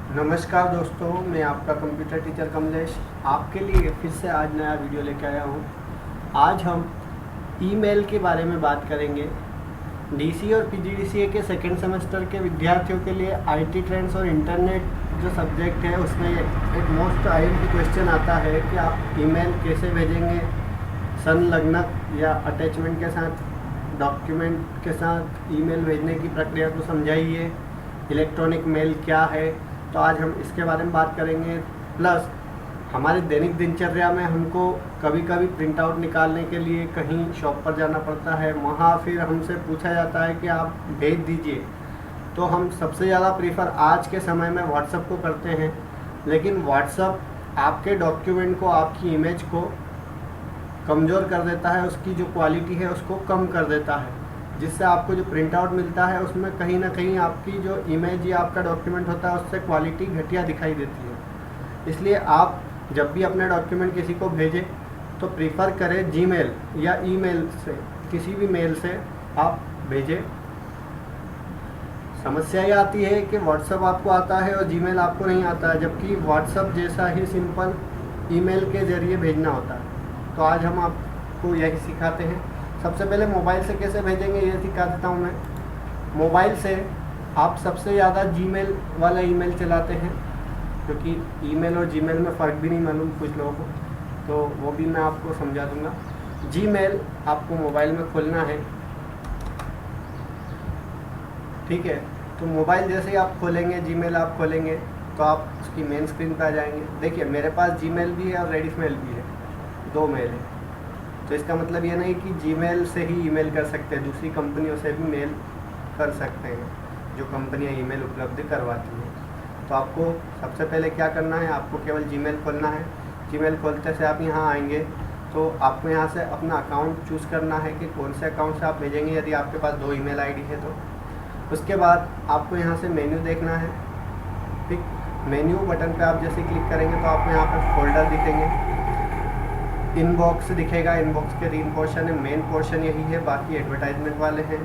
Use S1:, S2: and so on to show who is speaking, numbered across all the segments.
S1: नमस्कार दोस्तों, मैं आपका कंप्यूटर टीचर कमलेश आपके लिए फिर से आज नया वीडियो लेकर आया हूँ। आज हम ईमेल के बारे में बात करेंगे। डीसी और पीजीडीसीए के सेकेंड सेमेस्टर के विद्यार्थियों के लिए आईटी ट्रेंड्स और इंटरनेट जो सब्जेक्ट है उसमें एक मोस्ट आईएमपी क्वेश्चन आता है कि आप ईमेल कैसे भेजेंगे, संलग्नक या अटैचमेंट के साथ, डॉक्यूमेंट के साथ ईमेल भेजने की प्रक्रिया को समझाइए। इलेक्ट्रॉनिक मेल क्या है, तो आज हम इसके बारे में बात करेंगे। प्लस हमारे दैनिक दिनचर्या में हमको कभी कभी प्रिंट आउट निकालने के लिए कहीं शॉप पर जाना पड़ता है, वहाँ फिर हमसे पूछा जाता है कि आप भेज दीजिए। तो हम सबसे ज़्यादा प्रीफर आज के समय में व्हाट्सएप को करते हैं, लेकिन व्हाट्सएप आपके डॉक्यूमेंट को, आपकी इमेज को कमज़ोर कर देता है, उसकी जो क्वालिटी है उसको कम कर देता है, जिससे आपको जो प्रिंट आउट मिलता है उसमें कहीं ना कहीं आपकी जो इमेज या आपका डॉक्यूमेंट होता है उससे क्वालिटी घटिया दिखाई देती है। इसलिए आप जब भी अपने डॉक्यूमेंट किसी को भेजें तो प्रीफर करें जीमेल या ईमेल से, किसी भी मेल से आप भेजें। समस्या ये आती है कि व्हाट्सएप आपको आता है और जीमेल आपको नहीं आता है, जबकि व्हाट्सएप जैसा ही सिंपल ईमेल के ज़रिए भेजना होता है। तो आज हम आपको यही सिखाते हैं। सबसे पहले मोबाइल से कैसे भेजेंगे ये सिखा देता हूँ मैं। मोबाइल से आप सबसे ज़्यादा जीमेल वाला ईमेल चलाते हैं, क्योंकि ईमेल और जीमेल में फ़र्क भी नहीं मालूम कुछ लोगों को, तो वो भी मैं आपको समझा दूंगा। जीमेल आपको मोबाइल में खोलना है, ठीक है। तो मोबाइल जैसे ही आप खोलेंगे, जीमेल आप खोलेंगे तो आप उसकी मेन स्क्रीन पर आ जाएंगे। देखिए मेरे पास जीमेल भी है और रेडिसमेल भी है, दो मेल है। तो इसका मतलब ये नहीं कि जीमेल से ही ईमेल कर सकते हैं, दूसरी कंपनियों से भी मेल कर सकते हैं, जो कंपनियां ईमेल उपलब्ध करवाती हैं। तो आपको सबसे पहले क्या करना है, आपको केवल जीमेल खोलना है। जीमेल खोलते से आप यहाँ आएंगे तो आपको यहाँ से अपना अकाउंट चूज़ करना है कि कौन से अकाउंट से आप भेजेंगे, यदि आपके पास 2 ईमेल आईडी है तो। उसके बाद आपको यहाँ से मेन्यू देखना है, ठीक। मेन्यू बटन पे आप जैसे क्लिक करेंगे तो आपको यहाँ पर फोल्डर दिखेंगे, इनबॉक्स दिखेगा। इनबॉक्स के 3 पोर्शन है, मेन पोर्शन यही है, बाकी एडवर्टाइजमेंट वाले हैं।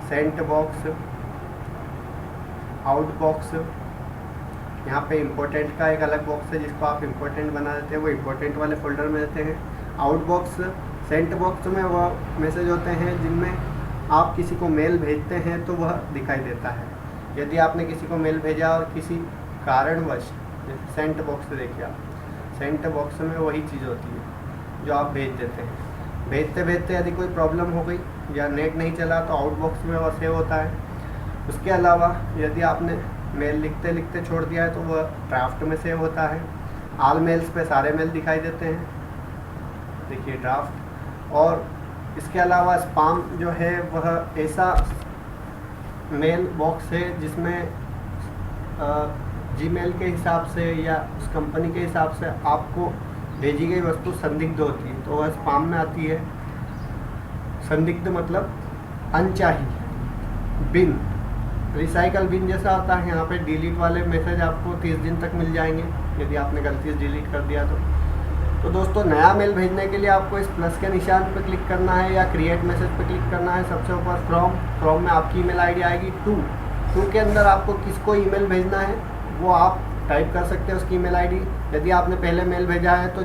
S1: सेंट बॉक्स, आउट बॉक्स, यहाँ पे इम्पोर्टेंट का एक अलग बॉक्स है जिसको आप इम्पोर्टेंट बना देते हैं, वो इम्पोर्टेंट वाले फोल्डर में देते हैं। आउट बॉक्स, सेंट बॉक्स में वह मैसेज होते हैं जिनमें आप किसी को मेल भेजते हैं तो वह दिखाई देता है। यदि आपने किसी को मेल भेजा और किसी कारणवश, सेंट बॉक्स देखिए आप, सेंट बॉक्स में वही चीज़ होती है जो आप भेज देते हैं। भेजते भेजते यदि कोई प्रॉब्लम हो गई या नेट नहीं चला तो आउट बॉक्स में वह सेव होता है। उसके अलावा यदि आपने मेल लिखते लिखते छोड़ दिया है तो वह ड्राफ्ट में सेव होता है। ऑल मेल्स पे सारे मेल दिखाई देते हैं, देखिए ड्राफ्ट। और इसके अलावा स्पाम जो है वह ऐसा मेल बॉक्स है जिसमें जीमेल के हिसाब से या उस कंपनी के हिसाब से आपको भेजी गई वस्तु संदिग्ध होती है तो वह स्पाम में आती है। संदिग्ध मतलब अनचाही, बिन, रिसाइकल बिन जैसा आता है। यहाँ पे डिलीट वाले मैसेज आपको 30 दिन तक मिल जाएंगे यदि आपने गलती से डिलीट कर दिया तो दोस्तों नया मेल भेजने के लिए आपको इस प्लस के निशान पर क्लिक करना है या क्रिएट मैसेज पर क्लिक करना है। सबसे ऊपर फ्रॉम में आपकी ईमेल आईडी आएगी। टू के अंदर आपको किसको ईमेल भेजना है वो आप टाइप कर सकते हैं, उसकी ईमेल आईडी। यदि आपने पहले मेल भेजा है तो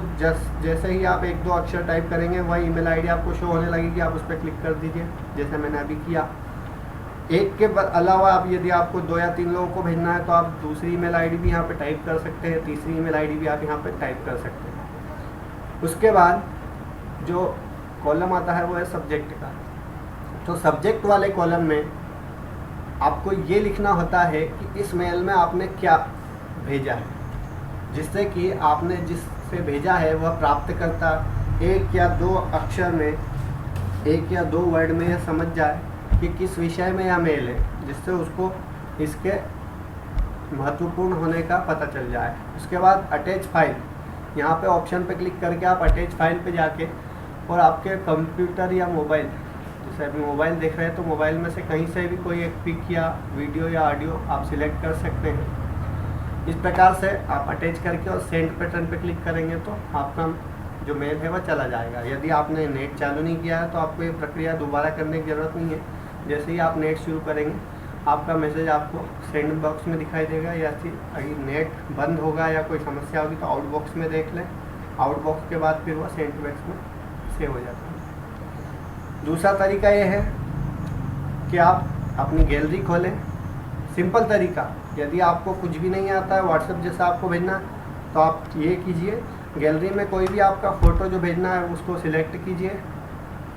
S1: जैसे ही आप 1-2 अक्षर टाइप करेंगे वह ईमेल आईडी आपको शो होने लगेगी, आप उस पर क्लिक कर दीजिए जैसे मैंने अभी किया। एक के अलावा आप यदि आपको 2 या 3 लोगों को भेजना है तो आप दूसरी ईमेल आईडी भी यहाँ पे टाइप कर सकते हैं, तीसरी ईमेल आईडी भी आप यहाँ पे टाइप कर सकते हैं। उसके बाद जो कॉलम आता है वो है सब्जेक्ट का। तो सब्जेक्ट वाले कॉलम में आपको ये लिखना होता है कि इस मेल में आपने क्या भेजा है, जिससे कि आपने जिससे भेजा है वह प्राप्तकर्ता 1 या 2 अक्षर में, 1 या 2 वर्ड में यह समझ जाए कि किस विषय में यह मेल है, जिससे उसको इसके महत्वपूर्ण होने का पता चल जाए। उसके बाद अटैच फाइल, यहाँ पे ऑप्शन पे क्लिक करके आप अटैच फाइल पे जाके और आपके कंप्यूटर या मोबाइल, जैसे अभी मोबाइल देख रहे हैं तो मोबाइल में से कहीं से भी कोई एक पिक या वीडियो या ऑडियो आप सिलेक्ट कर सकते हैं। इस प्रकार से आप अटैच करके और सेंड बटन पे क्लिक करेंगे तो आपका जो मेल है वह चला जाएगा। यदि आपने नेट चालू नहीं किया है तो आपको ये प्रक्रिया दोबारा करने की ज़रूरत नहीं है। जैसे ही आप नेट शुरू करेंगे आपका मैसेज आपको सेंड बॉक्स में दिखाई देगा, या फिर अगर नेट बंद होगा या कोई समस्या होगी तो आउटबॉक्स में देख लें। आउटबॉक्स के बाद फिर वो सेंड बॉक्स में सेव हो जाता है। दूसरा तरीका ये है कि आप अपनी गैलरी खोलें। सिंपल तरीका, यदि आपको कुछ भी नहीं आता है व्हाट्सएप जैसा आपको भेजना, तो आप ये कीजिए, गैलरी में कोई भी आपका फ़ोटो जो भेजना है उसको सिलेक्ट कीजिए,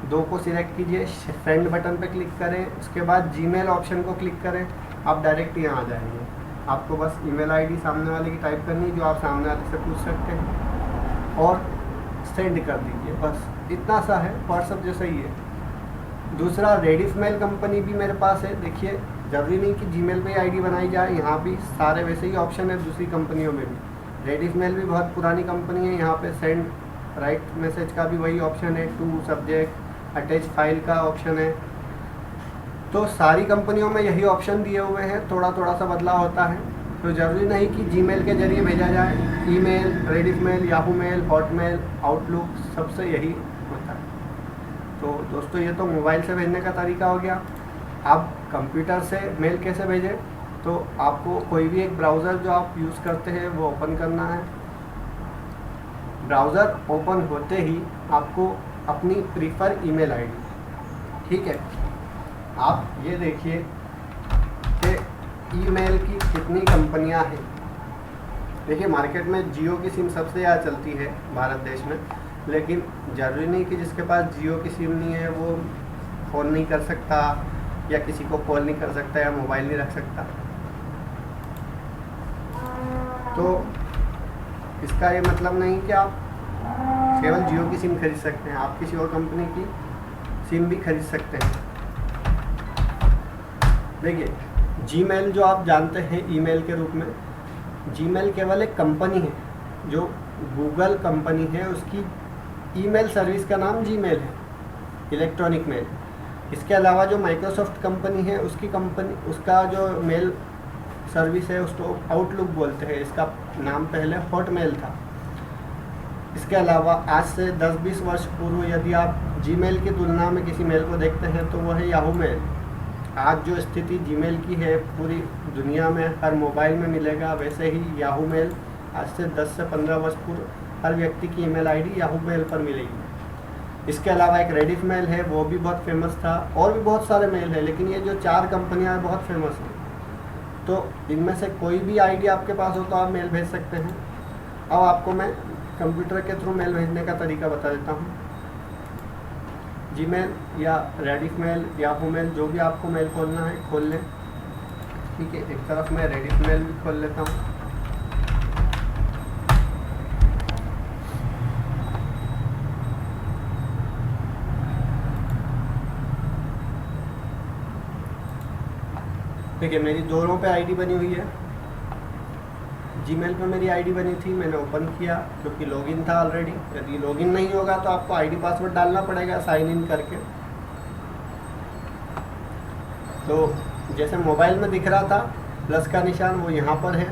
S1: 2 को सिलेक्ट कीजिए, सेंड बटन पर क्लिक करें, उसके बाद जीमेल ऑप्शन को क्लिक करें, आप डायरेक्ट यहाँ आ जाएंगे। आपको बस ईमेल आईडी सामने वाले की टाइप करनी है जो आप सामने वाले से पूछ सकते हैं और सेंड कर दीजिए। बस इतना सा है, व्हाट्सएप जैसा ही है। दूसरा रेडिफमेल कंपनी भी मेरे पास है। देखिए, ज़रूरी नहीं कि जीमेल पे आईडी बनाई जाए, यहाँ भी सारे वैसे ही ऑप्शन है दूसरी कंपनियों में भी। रेडिफमेल भी बहुत पुरानी कंपनी है, यहाँ पे सेंड राइट मैसेज का भी वही ऑप्शन है, टू सब्जेक्ट अटैच फाइल का ऑप्शन है। तो सारी कंपनियों में यही ऑप्शन दिए हुए हैं, थोड़ा थोड़ा सा बदलाव होता है। तो ज़रूरी नहीं कि जीमेल के जरिए भेजा जाए, email, Rediffmail, Yahoo mail, Hotmail, Outlook, सबसे यही होता है। तो दोस्तों, ये तो मोबाइल से भेजने का तरीका हो गया। आप कंप्यूटर से मेल कैसे भेजें, तो आपको कोई भी एक ब्राउज़र जो आप यूज़ करते हैं वो ओपन करना है। ब्राउज़र ओपन होते ही आपको अपनी प्रीफर ईमेल आईडी, ठीक है, आप ये देखिए कि ईमेल की कितनी कंपनियां हैं। देखिए, मार्केट में जियो की सिम सबसे ज़्यादा चलती है भारत देश में, लेकिन ज़रूरी नहीं कि जिसके पास जियो की सिम नहीं है वो फ़ोन नहीं कर सकता, या किसी को कॉल नहीं कर सकता, या मोबाइल नहीं रख सकता। तो इसका ये मतलब नहीं कि आप केवल जियो की सिम खरीद सकते हैं, आप किसी और कंपनी की सिम भी खरीद सकते हैं। देखिए, जीमेल जो आप जानते हैं ईमेल के रूप में, जीमेल केवल एक कंपनी है, जो गूगल कंपनी है, उसकी ईमेल सर्विस का नाम जीमेल है, इलेक्ट्रॉनिक मेल। इसके अलावा जो माइक्रोसॉफ्ट कंपनी है उसका जो मेल सर्विस है उसको आउटलुक बोलते हैं, इसका नाम पहले हॉटमेल था। इसके अलावा आज से 10-20 वर्ष पूर्व यदि आप जीमेल की तुलना में किसी मेल को देखते हैं तो वह है याहू मेल। आज जो स्थिति जीमेल की है पूरी दुनिया में हर मोबाइल में मिलेगा, वैसे ही याहू मेल आज से 10 से 15 वर्ष पूर्व हर व्यक्ति की ईमेल आईडी याहू मेल पर मिलेगी। इसके अलावा एक रेडिफमेल है, वो भी बहुत फेमस था, और भी बहुत सारे मेल हैं, लेकिन ये जो 4 कंपनियां बहुत फेमस हैं। तो इनमें से कोई भी आईडी आपके पास हो तो आप मेल भेज सकते हैं। अब आपको मैं कंप्यूटर के थ्रू मेल भेजने का तरीका बता देता हूँ। जीमेल या रेडिफमेल, याहू मेल, जो भी आपको मेल खोलना है खोल लें, ठीक है। एक तरफ मैं रेडिफमेल भी खोल लेता हूँ। देखिए, मेरी दोनों पे आईडी बनी हुई है। जीमेल पे मेरी आईडी बनी थी, मैंने ओपन किया क्योंकि लॉगिन था ऑलरेडी। यदि लॉगिन नहीं होगा तो आपको आईडी पासवर्ड डालना पड़ेगा साइन इन करके। तो जैसे मोबाइल में दिख रहा था प्लस का निशान, वो यहाँ पर है।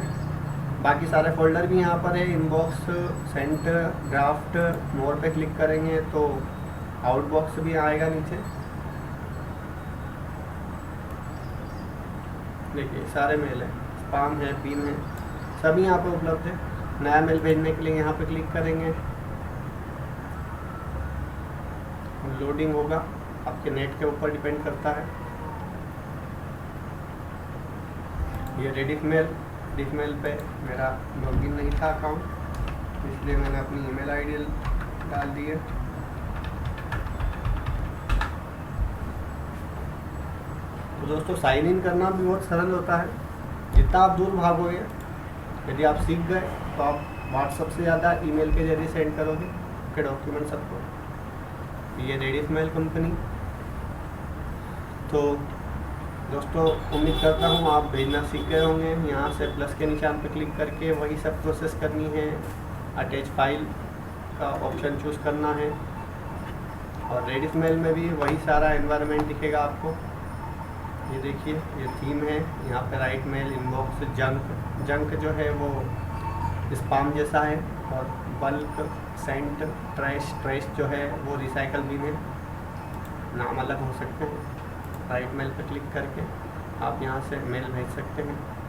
S1: बाकी सारे फोल्डर भी यहाँ पर है, इनबॉक्स, सेंट, ड्राफ्ट। मोर पे क्लिक करेंगे तो आउटबॉक्स भी आएगा नीचे। देखिए, सारे मेल है, स्पैम है, पिन है, सभी यहाँ पे उपलब्ध है। नया मेल भेजने के लिए यहाँ पे क्लिक करेंगे, लोडिंग होगा, आपके नेट के ऊपर डिपेंड करता है। ये रेडिफमेल पे मेरा लॉगिन नहीं था अकाउंट, इसलिए मैंने अपनी ईमेल आईडी डाल दी है। तो दोस्तों, साइन इन करना भी बहुत सरल होता है। जितना आप दूर भागोगे, यदि आप सीख गए तो आप व्हाट्सएप से ज़्यादा ईमेल के जरिए सेंड करोगे आपके डॉक्यूमेंट सबको। ये रेडिफमेल कंपनी। तो दोस्तों, उम्मीद करता हूँ आप भेजना सीख गए होंगे। यहाँ से प्लस के निशान पर क्लिक करके वही सब प्रोसेस करनी है। अटैच फाइल का ऑप्शन चूज़ करना है, और रेडिफमेल में भी वही सारा एनवायरनमेंट दिखेगा आपको। ये देखिए, ये थीम है, यहाँ पे राइट मेल, इनबॉक्स, जंक जो है वो स्पैम जैसा है, और बल्क, सेंट, ट्रैश जो है वो रिसाइकल बिन है। नाम अलग हो सकते हैं। राइट मेल पे क्लिक करके आप यहाँ से मेल भेज सकते हैं।